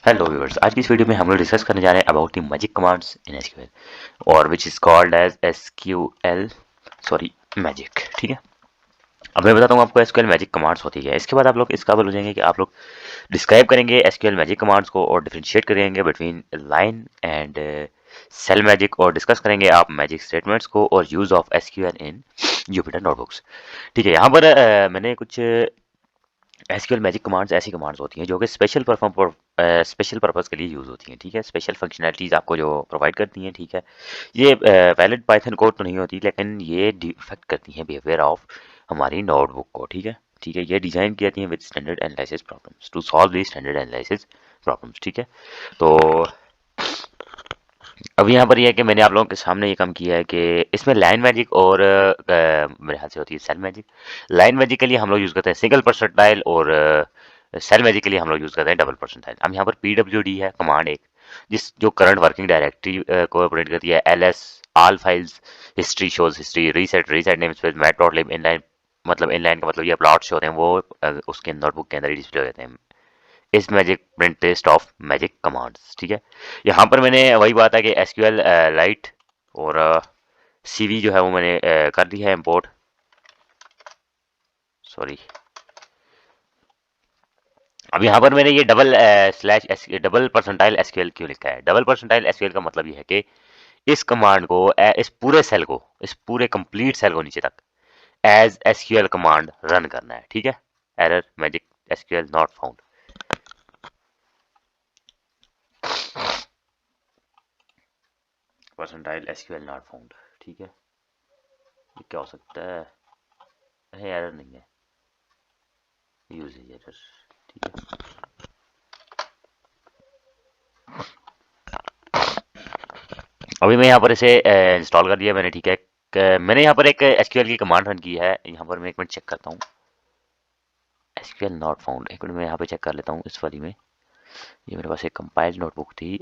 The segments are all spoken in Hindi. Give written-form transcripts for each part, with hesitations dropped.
हेलो व्यूअर्स, आज की इस वीडियो में हम लोग डिस्कस करने जा रहे हैं about the magic commands in SQL और which is called as SQL magic. ठीक है, अब मैं बताता हूँ आपको एसक्यूएल मैजिक कमांड्स होती है। इसके बाद आप लोग इसका बोल जाएंगे कि आप लोग डिस्क्राइब करेंगे एसक्यूएल मैजिक कमांड्स को और डिफरेंशिएट करेंगे between line and cell magic, और डिस्कस करेंगे आप मैजिक स्टेटमेंट्स को और use of SQL in Jupyter notebooks. ठीक है, यहाँ पर मैंने कुछ एसक्यूएल मैजिक कमांड्स ऐसी कमांड्स होती हैं जो कि स्पेशल पर्पस के लिए यूज़ होती हैं। ठीक है, स्पेशल फंक्शनैलिटीज़ आपको जो प्रोवाइड करती हैं। ठीक है, ये वैलिड पाइथन कोड तो नहीं होती, लेकिन ये डिफेक्ट करती हैं बिहेवियर ऑफ हमारी नोटबुक को। ठीक है, ठीक है, ये डिज़ाइन की जाती हैं with standard analysis problems to solve the standard analysis problems. ठीक है, तो अब यहाँ पर यह है कि मैंने आप लोगों के सामने ये काम किया है कि इसमें लाइन मैजिक और मेरे हाथ से होती है सेल मैजिक। लाइन मैजिक के लिए हम लोग यूज़ करते हैं सिंगल परसेंटाइल, और सेल मैजिक के लिए हम लोग यूज़ करते हैं डबल परसेंटाइल। अब यहाँ पर PWD है कमांड एक, जो करंट वर्किंग डायरेक्टरी को प्रिंट करती है। LS all files history shows history, reset name space mat dot lib inline, मतलब इनलाइन का मतलब ये प्लॉट्स होते हैं वो उसके नोटबुक के अंदर ही डिस्प्ले हो जाते हैं। इस magic print test of magic commands. ठीक है, यहाँ पर मैंने वही बात है कि एसक्यूएल लाइट और सीवी जो है वो मैंने कर दी है इंपोर्ट। सॉरी, अब यहाँ पर मैंने ये डबल परसेंटाइल एसक्यूएल क्यों लिखा है? डबल परसेंटाइल एसक्यूएल का मतलब ये है कि इस कमांड को इस पूरे सेल को, इस पूरे कंप्लीट सेल को नीचे तक एज एसक्यूएल कमांड रन करना है। ठीक है, error magic SQL not found. Percentile SQL not found. ठीक है, ये क्या हो सकता है? एरर नहीं है, यूजेज एरर। ठीक है, अभी मैं यहाँ पर इसे इंस्टॉल कर दिया मैंने। ठीक है, मैंने यहाँ पर एक एसक्यूएल की कमांड रन की है। यहाँ पर मैं एक मिनट चेक करता हूँ, एसक्यूएल नॉट फाउंड। एक मिनट मैं यहाँ पे चेक कर लेता हूँ इस वाली में। ये मेरे पास एक कंपाइल्ड नोटबुक थी,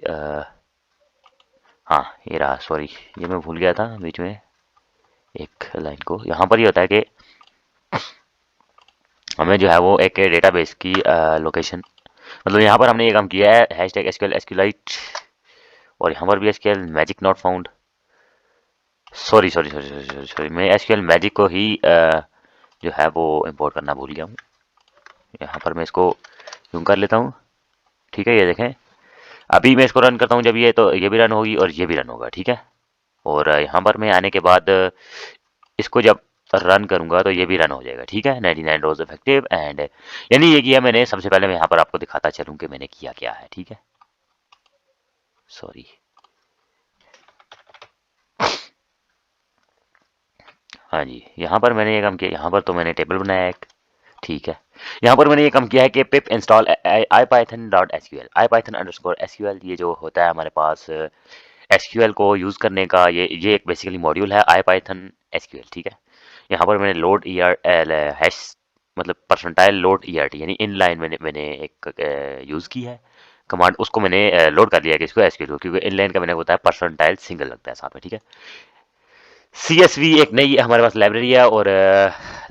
हाँ ये रहा। सॉरी, ये मैं भूल गया था बीच में एक लाइन को। यहाँ पर ये होता है कि हमें जो है वो एक डेटाबेस की लोकेशन, मतलब यहाँ पर हमने ये काम किया है हैशटैग एसक्यूएल एसक्यूलाइट, और यहाँ पर भी SQL magic not found. Sorry sorry sorry sorry sorry, मैं एसक्यूएल मैजिक को ही जो है वो इंपोर्ट करना भूल गया हूँ। यहाँ पर मैं इसको यूं कर लेता हूँ। ठीक है, ये देखें, अभी मैं इसको रन करता हूँ जब ये, तो ये भी रन होगी और ये भी रन होगा। ठीक है, और यहाँ पर मैं आने के बाद इसको जब रन करूंगा तो ये भी रन हो जाएगा। ठीक है, 99 रोज इफेक्टिव एंड, यानी ये किया मैंने। सबसे पहले मैं यहाँ पर आपको दिखाता चलूँ कि मैंने किया क्या है। ठीक है, सॉरी, हाँ जी, यहाँ पर मैंने ये काम किया। यहाँ पर तो मैंने टेबल बनाया एक। ठीक है, यहाँ पर मैंने ये काम किया है कि पिप इंस्टॉल ipython.sql ये जो होता है हमारे पास एसक्यूएल को यूज करने का, ये एक बेसिकली मॉड्यूल है IPython SQL। ठीक है, यहाँ पर मैंने लोड हैश, मतलब परसेंटाइल लोड ERT, यानी इन लाइन मैंने एक यूज की है कमांड, उसको मैंने लोड कर लिया कि इसको एसक्यूएल को, क्योंकि इन लाइन का मैंने होता है परसेंटाइल सिंगल लगता है साथ में। ठीक है, CSV एक नई हमारे पास लाइब्रेरी है, और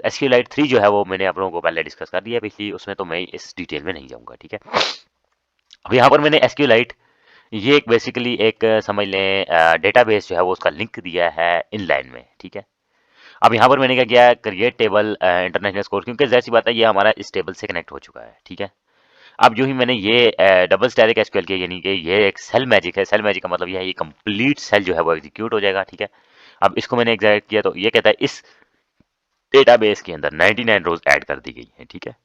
SQLite 3 जो है वो मैंने आप लोगों को पहले डिस्कस कर दिया पिछली, उसमें तो मैं इस डिटेल में नहीं जाऊंगा। ठीक है, अब यहाँ पर मैंने SQLite, ये एक बेसिकली एक समझ लें डेटाबेस जो है वो उसका लिंक दिया है इन लाइन में। ठीक है, अब यहाँ पर मैंने क्या किया, क्रिएट टेबल इंटरनेशनल स्कोर, क्योंकि जैसी बात है ये हमारा इस टेबल से कनेक्ट हो चुका है। ठीक है, अब जो ही मैंने ये डबल स्टैटिक एसक्यूएल किया, यानी कि ये एक सेल मैजिक है। सेल मैजिक का मतलब यह है ये कंप्लीट सेल जो है वो एग्जीक्यूट हो जाएगा। ठीक है, अब इसको मैंने एग्जैक्ट किया तो ये कहता है इस डेटाबेस के अंदर 99 रोज ऐड कर दी गई है। ठीक है,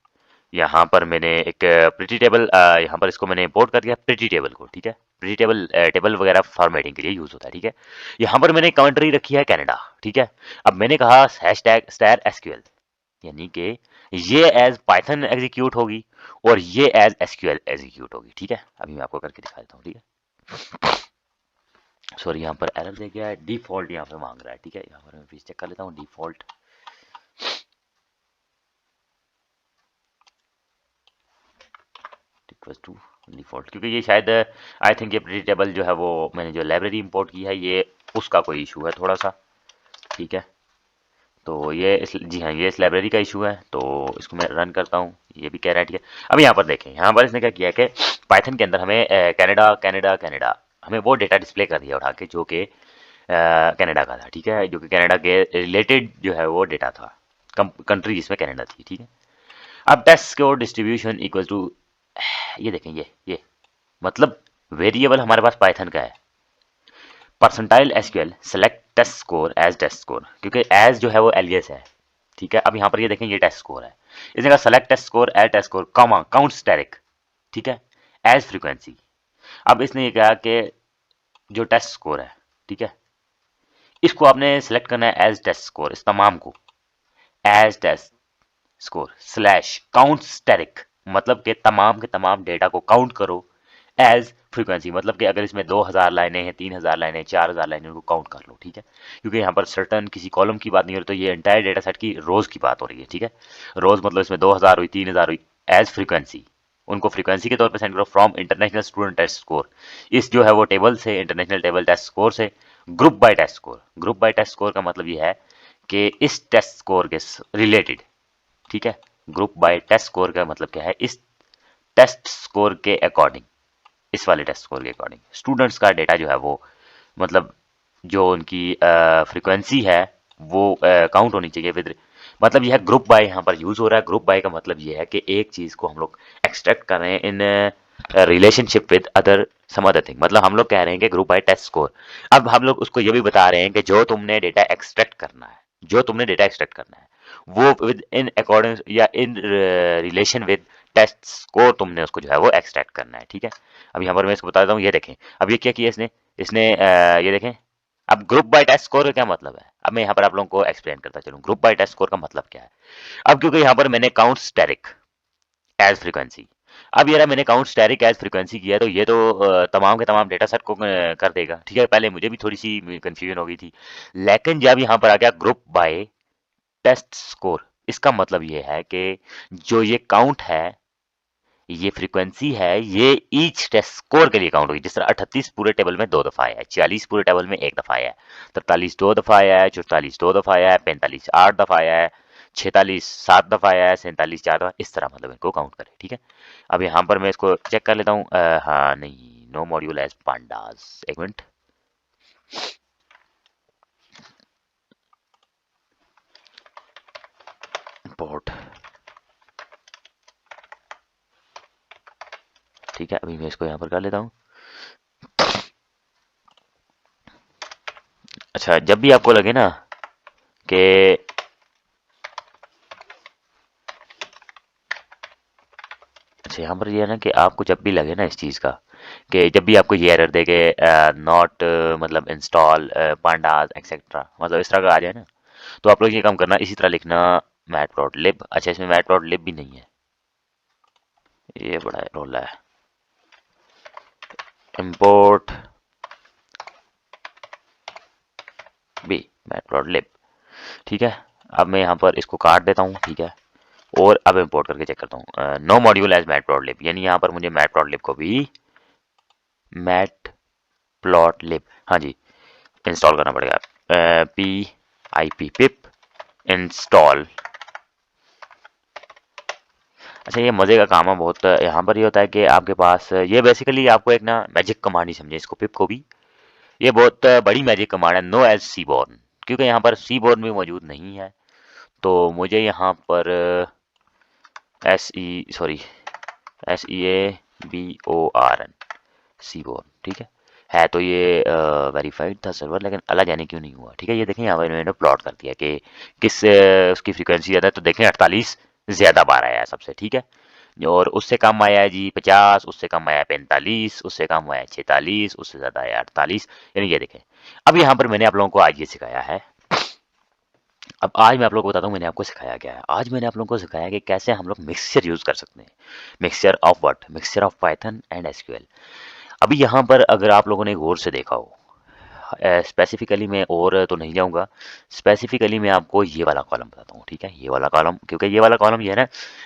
यहाँ पर मैंने एक प्रिटी टेबल, यहाँ पर इसको मैंने इंपोर्ट कर दिया प्रिटी टेबल को। ठीक है, प्रिटी टेबल टेबल वगैरह फॉर्मेटिंग के लिए यूज होता है। ठीक है, यहाँ पर मैंने कंट्री रखी है कनाडा। ठीक है, अब मैंने कहा हैशटैग स्टार एसक्यूएल, यानी कि ये एज पाइथन एग्जीक्यूट होगी और ये एज एसक्यूएल एग्जीक्यूट होगी। ठीक है, अभी मैं आपको करके दिखा देता हूँ। ठीक है, सॉरी, यहाँ पर एरर दे गया है, डिफॉल्ट यहाँ पे मांग रहा है। ठीक है, यहाँ पर मैं फिर चेक कर लेता हूँ डिफॉल्ट। रिक्वेस्ट टू डिफॉल्ट, क्योंकि ये शायद आई थिंक ये प्रिटी टेबल जो है वो मैंने जो लाइब्रेरी इंपोर्ट की है ये उसका कोई इशू है थोड़ा सा। ठीक है, तो ये जी हाँ, ये इस लाइब्रेरी का इशू है, तो इसको मैं रन करता हूँ, ये भी कह रहा है ठीक है। अब यहाँ पर देखें, यहाँ पर इसने क्या किया कि पाइथन के अंदर हमें कनाडा कनाडा कनाडा हमें वो डेटा डिस्प्ले कर दिया उठा के जो कि कनाडा का था, ठीक है, जो कि कनाडा के रिलेटेड जो है वो डेटा था, कंट्री जिसमें कनाडा थी, ठीक है। अब test score distribution equal to, ये देखें, ये मतलब वेरिएबल हमारे पास पाइथन का है, percentile SQL select test score as test score, क्योंकि एज जो है वो एलियस है, ठीक है। अब यहाँ पर ये देखें, ये टेस्ट स्कोर है, इसने कहा select test score as test score comma count static, ठीक है, एज फ्रीक्वेंसी। अब इसने ये कहा कि जो टेस्ट स्कोर है, ठीक है, इसको आपने सेलेक्ट करना है एज टेस्ट स्कोर, इस तमाम को as test score slash count static, मतलब कि तमाम के तमाम डेटा को काउंट करो एज फ्रीक्वेंसी, मतलब कि अगर इसमें 2000 लाइनें हैं, 3000 लाइनें, 4000 लाइनें, उनको काउंट कर लो, ठीक है। क्योंकि यहाँ पर सर्टन किसी कॉलम की बात नहीं हो रही, तो ये एंटायर डेटा सेट की रोज की बात हो रही है, ठीक है। रोज मतलब इसमें 2000 हुई, 3000 हुई, एज फ्रीक्वेंसी उनको फ्रीक्वेंसी के तौर पे सेंड करो from international student test score, इस जो है वो टेबल से, इंटरनेशनल टेबल टेस्ट स्कोर से, group by test score. Group by test score का मतलब ये है कि इस टेस्ट स्कोर के रिलेटेड, ठीक है। ग्रुप बाय टेस्ट स्कोर का मतलब क्या है, इस टेस्ट स्कोर के अकॉर्डिंग, इस वाले टेस्ट स्कोर के अकॉर्डिंग स्टूडेंट्स का डेटा जो है वो, मतलब जो उनकी फ्रीक्वेंसी है वो काउंट होनी चाहिए विद, मतलब यह ग्रुप बाय यहाँ पर यूज हो रहा है। ग्रुप बाय का मतलब ये है कि एक चीज को हम लोग एक्सट्रैक्ट कर रहे हैं in relationship with other some other thing, मतलब हम लोग कह रहे हैं कि ग्रुप बाय टेस्ट स्कोर। अब हम लोग उसको ये भी बता रहे हैं कि जो तुमने डेटा एक्सट्रैक्ट करना है, जो तुमने डेटा एक्सट्रैक्ट करना है वो विद इन अकॉर्डेंस या in relation with test score तुमने उसको जो है वो एक्सट्रैक्ट करना है, ठीक है। अब यहाँ पर मैं इसको बता देता हूँ, ये देखें, अब ये क्या किया इसने, ये देखें। अब ग्रुप बाय टेस्ट स्कोर का क्या मतलब है, अब मैं यहाँ पर आप लोगों को एक्सप्लेन करता चलूँ ग्रुप बाय टेस्ट स्कोर का मतलब क्या है। अब क्योंकि यहाँ पर मैंने काउंट स्टेरिक एज फ्रीक्वेंसी, अब ये रहा मैंने काउंट स्टेरिक एज फ्रीक्वेंसी किया, तो ये तो तमाम के तमाम डेटा सेट को कर देगा, ठीक है। पहले मुझे भी थोड़ी सी कंफ्यूजन हो गई थी, लेकिन जब यहाँ पर आ गया ग्रुप बाय टेस्ट स्कोर, इसका मतलब ये है कि जो ये काउंट है, ये फ्रीक्वेंसी है, ये ईच टेस्ट स्कोर के लिए काउंट होगी। जिस तरह 38 पूरे टेबल में 2 दफा आया है, 40 पूरे टेबल में 1 दफा आया है, 43 2 दफा आया है, 44 2 दफा आया है, 45 8 दफा आया है, 46 7 दफा आया है, 47 4 दफा, इस तरह मतलब इनको काउंट करें, ठीक है। अब यहाँ पर मैं इसको चेक कर लेता हूँ, हाँ नहीं, नो मॉड्यूल एज पांडास, एक मिनट, पोर्ट, ठीक है। अभी मैं इसको यहाँ पर कर लेता हूँ। अच्छा, जब भी आपको लगे ना कि अच्छा, यहाँ पर ये है ना कि आपको जब भी लगे ना इस चीज़ का, कि जब भी आपको ये एरर दे के नॉट मतलब इंस्टॉल पांडास एक्सेट्रा, मतलब इस तरह का आ जाए ना, तो आप लोग ये काम करना, इसी तरह लिखना मैटप्लॉटलिब। अच्छा, इसमें मैटप्लॉटलिब भी नहीं है, ये बड़ा रोला है, इंपोर्ट बी मैटप्लॉटलिब, ठीक है। अब मैं यहाँ पर इसको काट देता हूँ, ठीक है, और अब इंपोर्ट करके चेक करता हूँ, नो मॉड्यूल एज मैटप्लॉटलिब, यानी यहाँ पर मुझे मैटप्लॉटलिब को भी मैटप्लॉटलिब, हाँ जी, इंस्टॉल करना पड़ेगा, P I P pip install. अच्छा, ये मज़े का काम है बहुत। यहाँ पर ये होता है कि आपके पास ये बेसिकली आपको एक ना मैजिक कमांड ही समझे इसको, पिप को भी, ये बहुत बड़ी मैजिक कमांड है, नो एज सीबॉर्न, क्योंकि यहाँ पर सीबॉर्न भी मौजूद नहीं है, तो मुझे यहाँ पर SEBORN सीबॉर्न, ठीक है तो ये वेरीफाइड था सर्वर, लेकिन अला जाने क्यों नहीं हुआ, ठीक है। ये देखें यहाँ पर मैंने प्लॉट कर दिया कि किस उसकी फ्रीक्वेंसी ज़्यादा है, तो देखें 48 ज़्यादा बार आया है सबसे, ठीक है। और उससे कम आया है जी 50, उससे कम आया 45, उससे कम आया 46, उससे ज़्यादा आया 48, यानी ये देखें। अब यहाँ पर मैंने आप लोगों को आज ये सिखाया है, अब आज मैं आप लोगों को बताता हूँ मैंने आपको सिखाया क्या है। आज मैंने आप लोगों को सिखाया कि कैसे हम लोग मिक्सचर यूज़ कर सकते हैं। Mixture of what, mixture of Python and SQL. अभी यहाँ पर अगर आप लोगों ने गौर से देखा हो, स्पेसिफिकली मैं और तो नहीं जाऊँगा, स्पेसिफिकली मैं आपको ये वाला कॉलम बताता हूँ, ठीक है। ये वाला कॉलम, क्योंकि ये वाला कॉलम ये है ना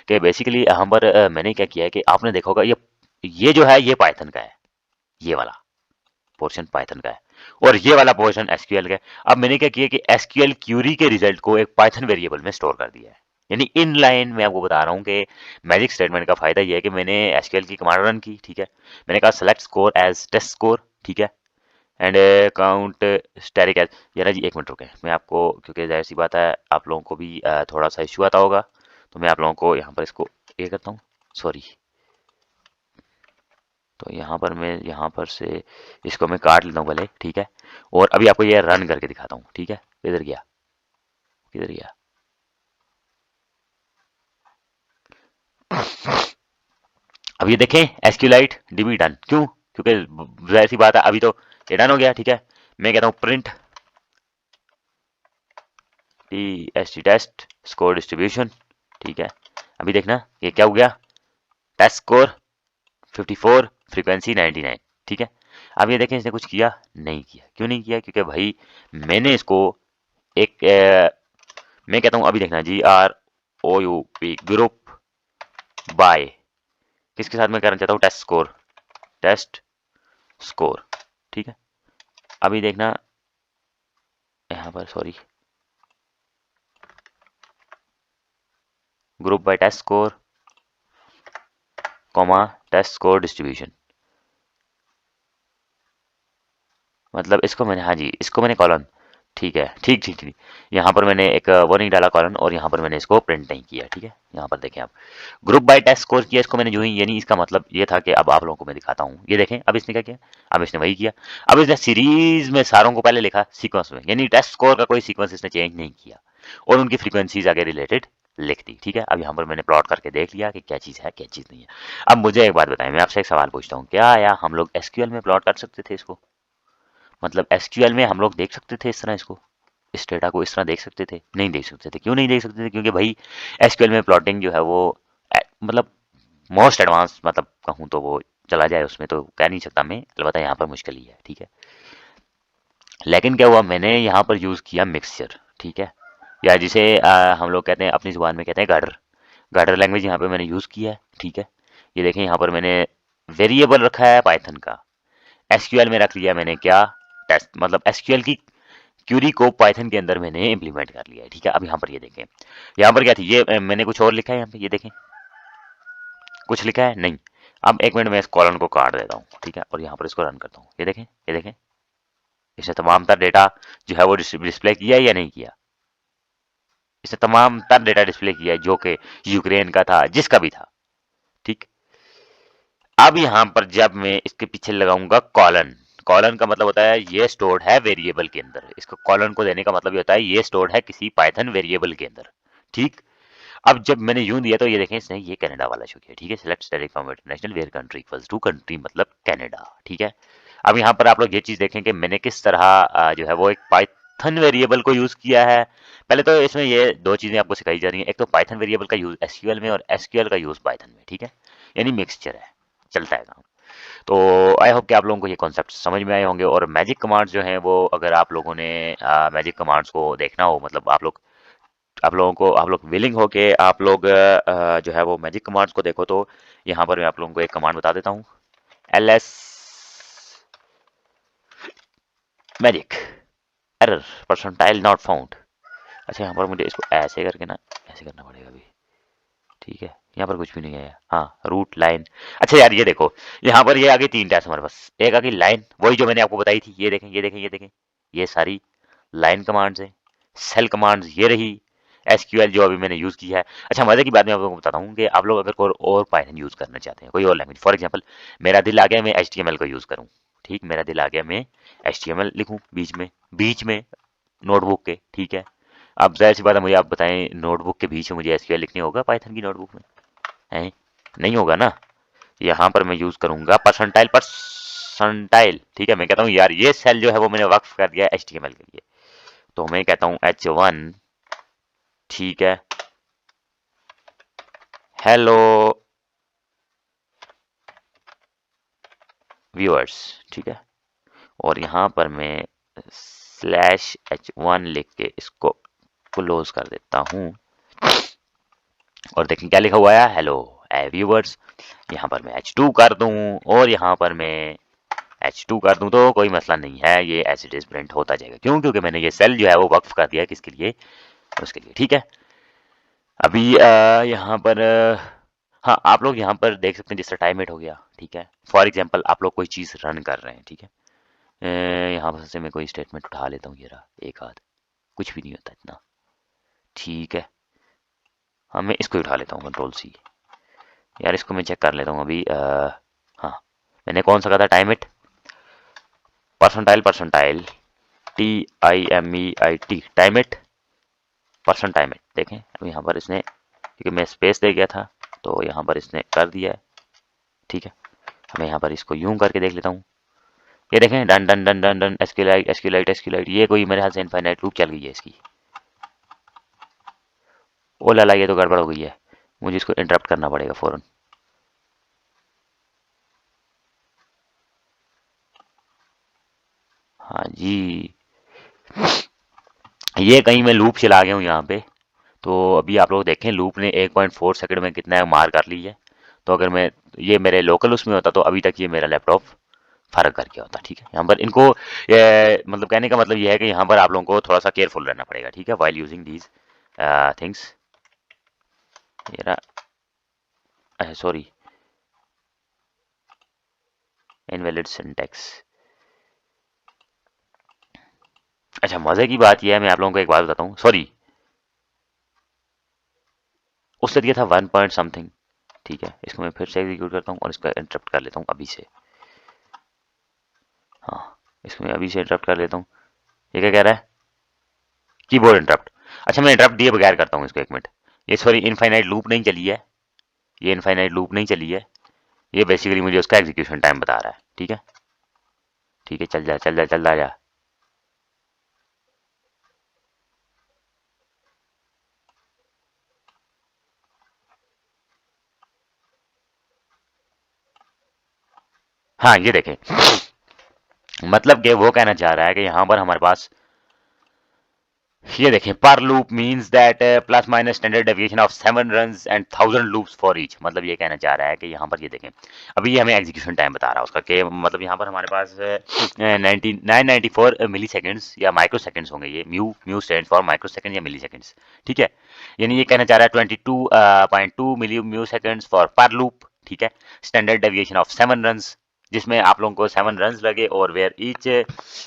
कि बेसिकली यहाँ पर मैंने क्या किया है कि आपने देखा होगा, ये जो है ये पाइथन का है, ये वाला पोर्शन पाइथन का है और ये वाला पोर्शन एसक्यूएल का है। अब मैंने क्या किया कि एसक्यूएल क्यूरी के रिजल्ट को एक पाइथन वेरिएबल में स्टोर कर दिया है। यानी इन लाइन मैं आपको बता रहा हूँ कि मैजिक स्टेटमेंट का फायदा ये है कि मैंने एसक्यूएल की कमांड रन की, ठीक है, मैंने कहा select score as test score, ठीक है, एंड काउंट स्टैटिक एज। यार जी एक मिनट रुके, मैं आपको, क्योंकि जाहिर सी बात है आप लोगों को भी थोड़ा सा इशू आता होगा, तो मैं आप लोगों को यहाँ पर इसको ये करता हूँ, सॉरी, तो यहाँ पर मैं यहाँ पर से इसको मैं काट लेता हूँ पहले, ठीक है, और अभी आपको ये रन करके दिखाता हूँ, ठीक है। किधर गया, किधर गया, अब ये देखें एसक्यूलाइट डीबी डन, क्यों, क्योंकि जाहिर सी बात है अभी तो ये डन हो गया, ठीक है। मैं कहता हूँ प्रिंट टेस्ट स्कोर डिस्ट्रीब्यूशन, ठीक है, अभी देखना ये क्या हो गया, टेस्ट स्कोर 54, फ्रीक्वेंसी 99, ठीक है। अब ये देखें इसने कुछ किया नहीं किया, क्यों नहीं किया, क्योंकि भाई मैंने इसको एक मैं कहता हूँ अभी देखना GROUP ग्रुप बाय किसके साथ मैं करना चाहता हूँ, टेस्ट स्कोर, ठीक है। अभी देखना यहाँ पर, sorry, group by test score comma test score distribution, मतलब इसको मैंने, हाँ जी इसको मैंने कॉलन, ठीक है, ठीक ठीक ठीक, यहाँ पर मैंने एक वो नहीं डाला कॉलन और यहाँ पर मैंने इसको प्रिंट नहीं किया, ठीक है। यहाँ पर देखें आप ग्रुप बाय टेस्ट स्कोर किया इसको मैंने जो ही, यानी इसका मतलब ये था कि अब आप लोगों को मैं दिखाता हूँ, ये देखें अब इसने क्या किया, अब इसने वही किया, अब इसने सीरीज में सारों को पहले लिखा सीक्वेंस में, यानी टेस्ट स्कोर का कोई सीक्वेंस इसने चेंज नहीं किया और उनकी फ्रीक्वेंसीज आगे रिलेटेड लिख दी, ठीक है। अब यहाँ पर मैंने प्लॉट करके देख लिया कि क्या चीज़ है क्या चीज़ नहीं है। अब मुझे एक बात बताएं, मैं आपसे एक सवाल पूछता हूँ, क्या या हम लोग एसक्यूएल में प्लॉट कर सकते थे इसको, मतलब एसक्यूएल में हम लोग देख सकते थे इस तरह इसको, इस डेटा को इस तरह देख सकते थे, नहीं देख सकते थे, क्यों नहीं देख सकते थे, क्योंकि भाई एसक्यूएल में प्लॉटिंग जो है वो मतलब मोस्ट एडवांस, मतलब कहूँ तो वो चला जाए उसमें तो कह नहीं सकता मैं, अलबत्ता यहाँ पर मुश्किल ही है, ठीक है। लेकिन क्या हुआ, मैंने यहाँ पर यूज़ किया मिक्सचर, ठीक है, या जिसे हम लोग कहते हैं अपनी जुबान में कहते हैं गाडर, गाडर लैंग्वेज यहाँ पे मैंने यूज़ किया है, ठीक है। ये देखें यहाँ पर मैंने वेरिएबल रखा है पाइथन का, एसक्यूएल में रख लिया मैंने क्या, टेस्ट, मतलब एसक्यूएल की क्यूरी को पाइथन के अंदर मैंने इंप्लीमेंट कर लिया है, ठीक है। अब यहाँ पर ये देखें, यहाँ पर क्या थी, ये मैंने कुछ और लिखा है यहाँ पे, ये देखें कुछ लिखा है नहीं। अब एक मिनट में इस कॉलन को काट देता हूँ, ठीक है, और यहाँ पर इसको रन करता हूँ, ये देखें, ये देखें इसने तमाम तर डेटा जो है वो डिस्प्ले किया है या नहीं किया, इसने तमाम तर डेटा डिस्प्ले किया है जो कि यूक्रेन का था, जिसका भी था, ठीक। अब यहाँ पर जब मैं इसके पीछे लगाऊंगा कॉलन, कॉलन का मतलब होता है ये स्टोर्ड है वेरिएबल के अंदर, इसको कॉलन को देने का मतलब ये होता है ये स्टोर्ड है किसी पाइथन वेरिएबल के अंदर, ठीक। अब जब मैंने यूं दिया तो ये देखें इसने ये कनाडा वाला शो किया, ठीक है, select static from international where country equals to country मतलब कनाडा, ठीक है। अब यहाँ पर आप लोग ये चीज देखें कि मैंने किस तरह जो है वो एक पाइथन वेरिएबल को यूज किया है। पहले तो इसमें ये दो चीजें आपको सिखाई जा रही हैं, एक तो पाइथन वेरिएबल का यूज एसक्यूएल में और एसक्यूएल का यूज पाइथन में, ठीक है, यानी मिक्सचर है, चलता है काम। तो आई होप कि आप लोगों को ये कॉन्सेप्ट समझ में आए होंगे। और मैजिक कमांड्स जो हैं वो अगर आप लोगों ने मैजिक कमांड्स को देखना हो, मतलब आप लोग विलिंग हो के आप लोग जो है वो मैजिक कमांड्स को देखो, तो यहाँ पर मैं आप लोगों को एक कमांड बता देता हूँ, ls magic error percentile not found. अच्छा यहाँ पर मुझे इसको ऐसे करके ना ऐसे करना पड़ेगा अभी, ठीक है, यहाँ पर कुछ भी नहीं है, हाँ रूट लाइन। अच्छा यार ये देखो यहाँ पर ये आगे तीन टैब्स हमारे पास, एक आगे लाइन वही जो मैंने आपको बताई थी, ये देखें ये देखें ये देखें, ये सारी लाइन कमांड्स हैं, सेल कमांड्स ये रही, एसक्यूएल जो अभी मैंने यूज किया है। अच्छा मजे की बात मैं आप लोगों को बताता हूँ कि आप लोग अगर कोई और पाइथन यूज करना चाहते हैं, कोई और लैंग्वेज, फॉर एग्जांपल मेरा दिल आ गया मैं एचटीएमएल को यूज करूँ, ठीक, मेरा दिल आ गया मैं एचटीएमएल लिखूँ बीच में नोटबुक के, ठीक है। अब जाहिर सी बात है मुझे आप बताएं नोटबुक के बीच में मुझे एसक्यूएल लिखने होगा पाइथन की नोटबुक में, है नहीं होगा ना। यहाँ पर मैं यूज करूंगा परसेंटाइल, ठीक है। मैं कहता हूँ यार ये सेल जो है वो मैंने वक्फ कर दिया एचटीएमएल के लिए, तो मैं कहता हूँ H1, ठीक है, हेलो व्यूअर्स, ठीक है, और यहाँ पर मैं /H1 लिख के इसको क्लोज कर देता हूँ और देखें क्या लिखा हुआ है, हेलो व्यूअर्स। यहाँ पर मैं H2 कर दूं और यहाँ पर मैं H2 कर दूं तो कोई मसला नहीं है, ये एज इट इज प्रिंट होता जाएगा। क्यों? क्योंकि मैंने ये सेल जो है वो वक्फ कर दिया है किसके लिए, उसके लिए। ठीक है, अभी यहाँ पर हाँ, आप लोग यहाँ पर देख सकते हैं जिससे टाइम एट हो गया। ठीक है, फॉर एग्जाम्पल आप लोग कोई चीज़ रन कर रहे हैं। ठीक है, यहाँ पर से मैं कोई स्टेटमेंट उठा लेता हूँ, ये रहा एक आध, कुछ भी नहीं होता इतना। ठीक है, हाँ मैं इसको उठा लेता हूँ, कंट्रोल C। यार इसको मैं चेक कर लेता हूँ अभी। हाँ, मैंने कौन सा कहा था, time it percentile, percentile TIMEIT, time it percent, time it. देखें अब यहाँ पर इसने, क्योंकि मैं स्पेस दे गया था तो यहाँ पर इसने कर दिया है। ठीक है, मैं यहाँ पर इसको यूं करके देख लेता हूँ। ये देखें, done done done done done, SQLite SQLite SQLite. ये कोई मेरे हाथ से इनफाइनाइट लूप चल गई है इसकी। ओ लाला, ये तो गड़बड़ हो गई है, मुझे इसको इंटरप्ट करना पड़ेगा फौरन। हाँ जी, ये कहीं मैं लूप चला गया हूँ यहाँ पे। तो अभी आप लोग देखें, लूप ने 1.4 सेकंड में कितना मार कर ली है। तो अगर मैं, ये मेरे लोकल उसमें होता तो अभी तक ये मेरा लैपटॉप फर्क कर गया होता। ठीक है, यहाँ पर इनको मतलब कहने का मतलब ये है कि यहाँ पर आप लोगों को थोड़ा सा केयरफुल रहना पड़ेगा। ठीक है, वाइल यूजिंग दीज थिंग्स। ये रहा, सॉरी, इनवैलिड सिंटैक्स। अच्छा, मजे की बात यह है, मैं आप लोगों को एक बात बताता हूँ। सॉरी, उसने दिया था 1 पॉइंट समथिंग। ठीक है, इसको मैं फिर से एग्जीक्यूट करता हूँ और इसका इंटरप्ट कर लेता हूँ अभी से। हाँ, इसको मैं अभी से इंटरप्ट कर लेता हूँ। ये क्या कह रहा है, कीबोर्ड इंटरप्ट। अच्छा, मैं इंटरप्ट दिए बगैर करता हूँ इसको, एक मिनट। ये सॉरी, इनफाइनाइट लूप नहीं चली है, ये इनफाइनाइट लूप नहीं चली है, ये बेसिकली मुझे उसका एग्जीक्यूशन टाइम बता रहा है। ठीक है, ठीक है, चल जा चल जा चल जा। हाँ, ये देखें, मतलब कि वो कहना चाह रहा है कि यहाँ पर हमारे पास, ये देखें, पर loop means that plus minus standard deviation of 7 runs and 1000 loops for each. मतलब ये कहना चाह रहा है कि यहाँ पर ये देखें, अभी ये हमें एग्जीक्यूशन टाइम बता रहा है उसका, कि मतलब यहाँ पर हमारे पास 994 मिली सेकेंड्स या माइक्रो सेकेंड्स होंगे। ये mu mu stand for micro second या मिली सेकेंड्स। ठीक है, यानी ये कहना चाह रहा है 22.2 मिली म्यू सेकेंड्स फॉर पर लूप। ठीक है, स्टैंडर्ड डेविएशन ऑफ 7 रन्स, जिसमें आप लोगों को 7 रन लगे, और where each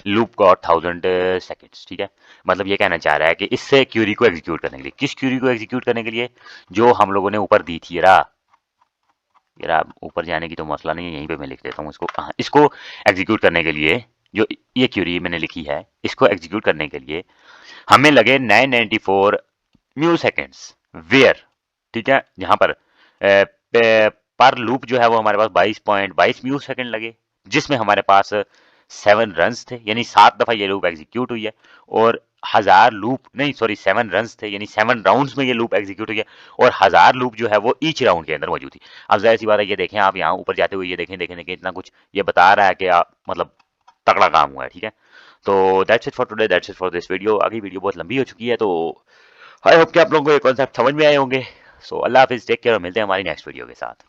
loop got 1000 seconds. ठीक है, मतलब ये कहना चाह रहा है कि इससे क्यूरी को एग्जीक्यूट करने के लिए, किस क्यूरी को एग्जीक्यूट करने के लिए, जो हम लोगों ने ऊपर दी थी। ये ऊपर जाने की तो मसला नहीं है, यहीं पे मैं लिख देता हूँ इसको। इसको एग्जीक्यूट करने के लिए, जो ये क्यूरी मैंने लिखी है, इसको एग्जीक्यूट करने के लिए हमें लगे 994 म्यू सेकेंड्स वेयर। ठीक है, यहाँ पर लूप जो है वो हमारे पास 22.22 म्यू सेकेंड लगे, जिसमें हमारे पास 7 रन्स थे, यानी 7 दफा ये लूप एग्जीक्यूट हुई है। और 1000 लूप नहीं, सॉरी, 7 रन्स थे, यानी 7 राउंड्स में ये लूप एग्जीक्यूट हुई है। और 1000 लूप जो है वो ईच राउंड के अंदर मौजूद थी। अब जाहिर सी बात है, ये देखें आप यहाँ ऊपर जाते हुए, ये देखें देखें देखें, इतना कुछ ये बता रहा है कि आप मतलब तगड़ा काम हुआ है। ठीक है, तो that's it for today, that's it for this video. आगे वीडियो बहुत लंबी हो चुकी है, तो आई होप कि आप लोगों को ये कॉन्सेप्ट समझ में आए होंगे। सो अल्लाह हाफिज, टेक केयर, और मिलते हैं हमारी नेक्स्ट वीडियो के साथ।